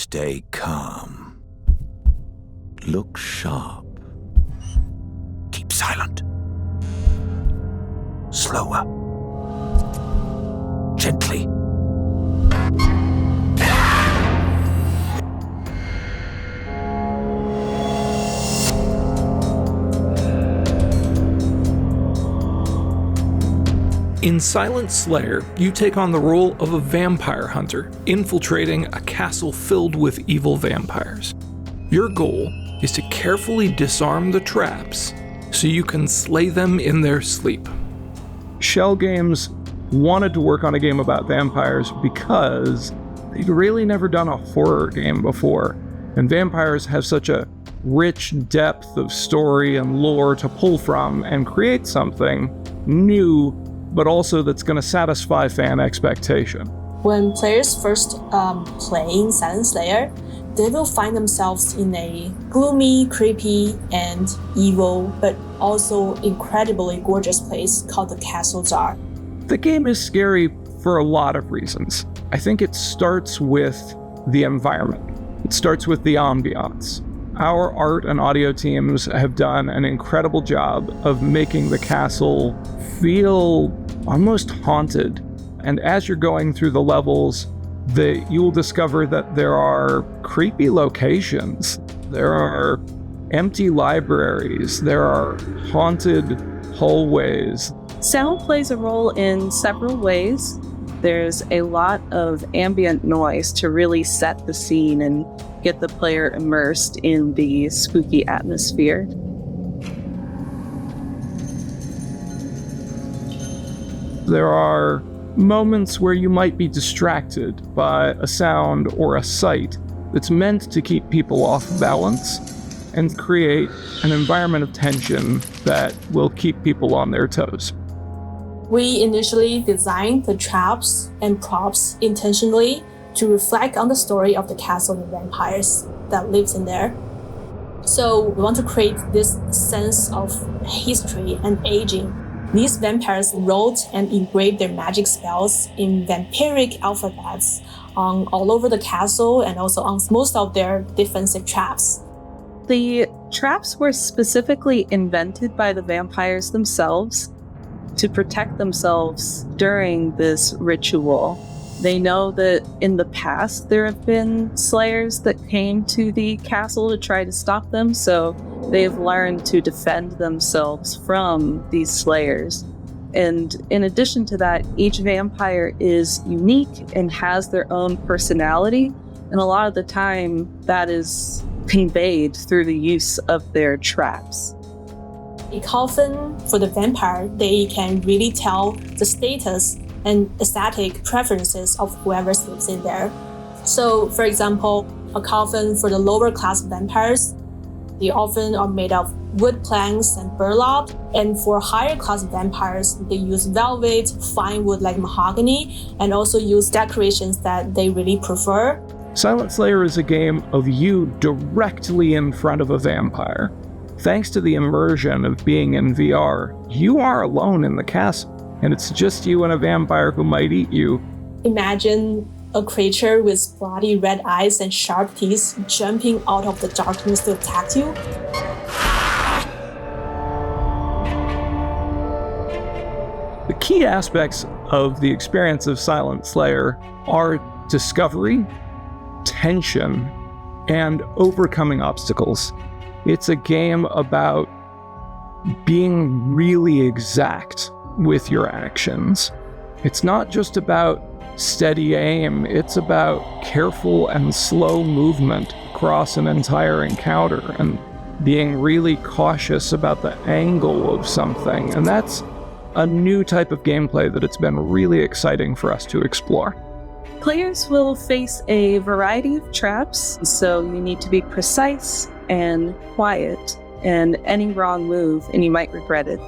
Stay calm. Look sharp. Keep silent. Slower. Gently. In Silent Slayer, you take on the role of a vampire hunter, infiltrating a castle filled with evil vampires. Your goal is to carefully disarm the traps so you can slay them in their sleep. Shell Games wanted to work on a game about vampires because they'd really never done a horror game before, and vampires have such a rich depth of story and lore to pull from and create something new, but also that's going to satisfy fan expectation. When players first play in Silent Slayer, they will find themselves in a gloomy, creepy, and evil, but also incredibly gorgeous place called the Castle Jar. The game is scary for a lot of reasons. I think it starts with the environment. It starts with the ambiance. Our art and audio teams have done an incredible job of making the castle feel almost haunted. And as you're going through the levels, you will discover that there are creepy locations. There are empty libraries. There are haunted hallways. Sound plays a role in several ways. There's a lot of ambient noise to really set the scene and get the player immersed in the spooky atmosphere. There are moments where you might be distracted by a sound or a sight that's meant to keep people off balance and create an environment of tension that will keep people on their toes. We initially designed the traps and props intentionally to reflect on the story of the castle and vampires that lives in there. So we want to create this sense of history and aging. These vampires wrote and engraved their magic spells in vampiric alphabets all over the castle and also on most of their defensive traps. The traps were specifically invented by the vampires themselves to protect themselves during this ritual. They know that in the past there have been slayers that came to the castle to try to stop them, so they've learned to defend themselves from these slayers. And in addition to that, each vampire is unique and has their own personality, and a lot of the time that is conveyed through the use of their traps. A coffin for the vampire, they can really tell the status and aesthetic preferences of whoever sleeps in there. So, for example, a coffin for the lower class vampires, they often are made of wood planks and burlap. And for higher class vampires, they use velvet, fine wood like mahogany, and also use decorations that they really prefer. Silent Slayer is a game of you directly in front of a vampire. Thanks to the immersion of being in VR, you are alone in the castle, and it's just you and a vampire who might eat you. Imagine a creature with bloody red eyes and sharp teeth jumping out of the darkness to attack you. The key aspects of the experience of Silent Slayer are discovery, tension, and overcoming obstacles. It's a game about being really exact with your actions. It's not just about steady aim, it's about careful and slow movement across an entire encounter and being really cautious about the angle of something. And that's a new type of gameplay that it's been really exciting for us to explore. Players will face a variety of traps, so you need to be precise and quiet, and any wrong move and you might regret it.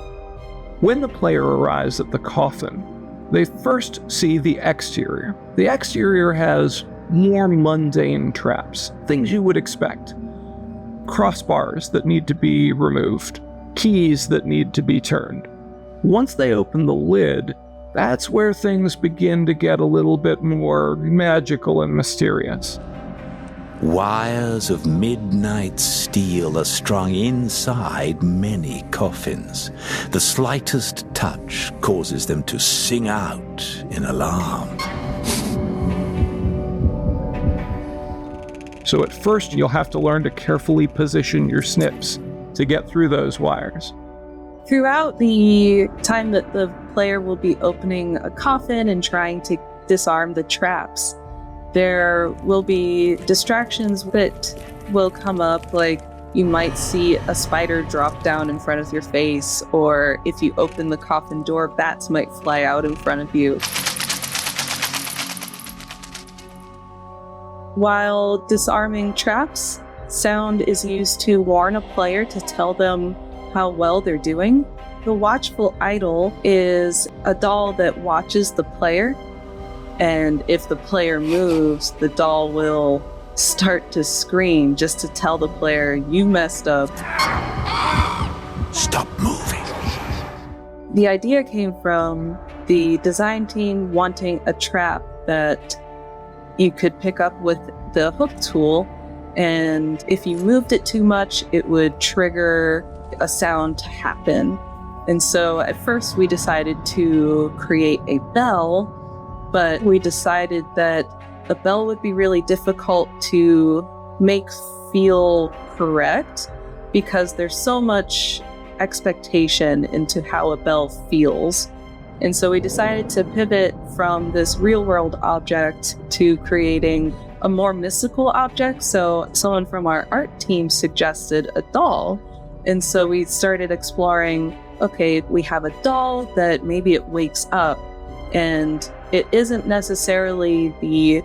When the player arrives at the coffin, they first see the exterior. The exterior has more mundane traps, things you would expect. Crossbars that need to be removed, keys that need to be turned. Once they open the lid, that's where things begin to get a little bit more magical and mysterious. Wires of midnight steel are strung inside many coffins. The slightest touch causes them to sing out in alarm. So at first, you'll have to learn to carefully position your snips to get through those wires. Throughout the time that the player will be opening a coffin and trying to disarm the traps, there will be distractions that will come up, like you might see a spider drop down in front of your face, or if you open the coffin door, bats might fly out in front of you. While disarming traps, sound is used to warn a player to tell them how well they're doing. The watchful idol is a doll that watches the player, and if the player moves, the doll will start to scream just to tell the player, you messed up. Stop moving. The idea came from the design team wanting a trap that you could pick up with the hook tool, and if you moved it too much, it would trigger a sound to happen. And so at first we decided to create a bell, but we decided that a bell would be really difficult to make feel correct because there's so much expectation into how a bell feels. And so we decided to pivot from this real-world object to creating a more mystical object. So someone from our art team suggested a doll. And so we started exploring, okay, we have a doll that maybe it wakes up, and it isn't necessarily the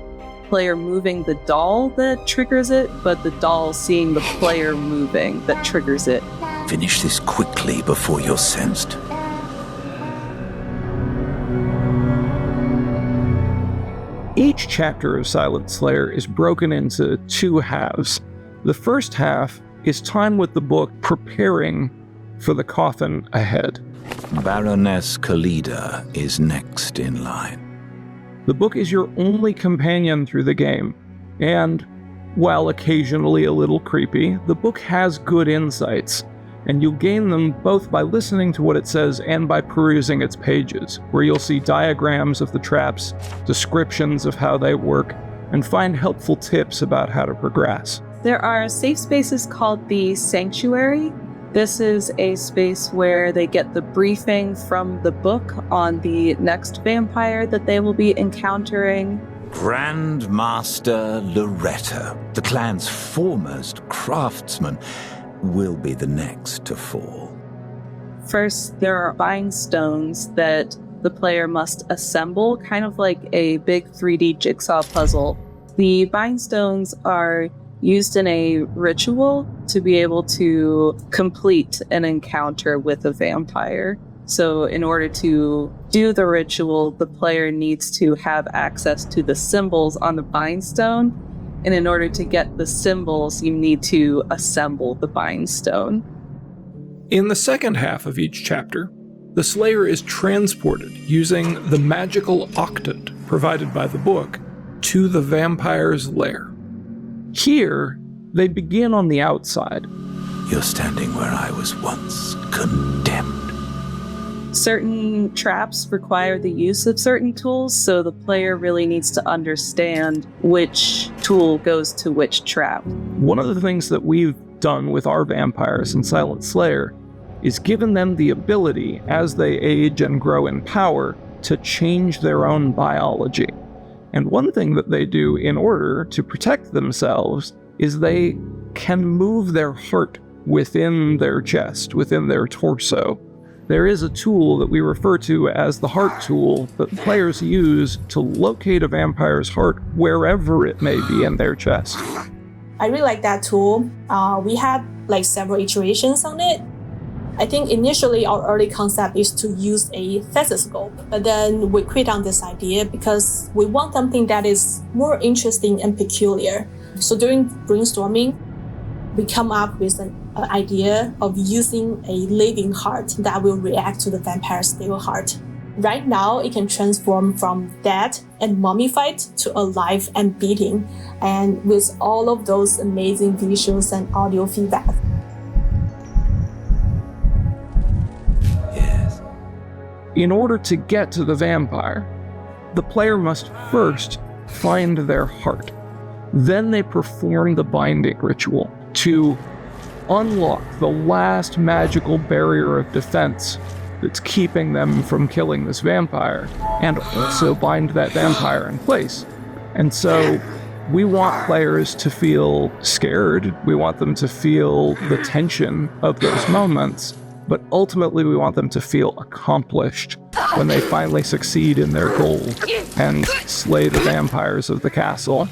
player moving the doll that triggers it, but the doll seeing the player moving that triggers it. Finish this quickly before you're sensed. Each chapter of Silent Slayer is broken into two halves. The first half is time with the book preparing for the coffin ahead. Baroness Khalida is next in line. The book is your only companion through the game, and, while occasionally a little creepy, the book has good insights, and you'll gain them both by listening to what it says and by perusing its pages, where you'll see diagrams of the traps, descriptions of how they work, and find helpful tips about how to progress. There are safe spaces called the Sanctuary. This is a space where they get the briefing from the book on the next vampire that they will be encountering. Grand Master Loretta, the clan's foremost craftsman, will be the next to fall. First, there are buying stones that the player must assemble, kind of like a big 3D jigsaw puzzle. The buying stones are used in a ritual to be able to complete an encounter with a vampire. So in order to do the ritual, the player needs to have access to the symbols on the bind stone. And in order to get the symbols, you need to assemble the bind stone. In the second half of each chapter, the Slayer is transported using the magical octant provided by the book to the vampire's lair. Here, they begin on the outside. You're standing where I was once condemned. Certain traps require the use of certain tools, so the player really needs to understand which tool goes to which trap. One of the things that we've done with our vampires in Silent Slayer is given them the ability, as they age and grow in power, to change their own biology. And one thing that they do in order to protect themselves is they can move their heart within their chest, within their torso. There is a tool that we refer to as the heart tool that players use to locate a vampire's heart wherever it may be in their chest. I really like that tool. We had several iterations on it. I think initially our early concept is to use a stethoscope, but then we quit on this idea because we want something that is more interesting and peculiar. So during brainstorming, we come up with an idea of using a living heart that will react to the vampire's still heart. Right now, it can transform from dead and mummified to alive and beating, and with all of those amazing visuals and audio feedback. Yes. In order to get to the vampire, the player must first find their heart. Then they perform the binding ritual to unlock the last magical barrier of defense that's keeping them from killing this vampire, and also bind that vampire in place. And so we want players to feel scared. We want them to feel the tension of those moments, but ultimately we want them to feel accomplished when they finally succeed in their goal and slay the vampires of the castle.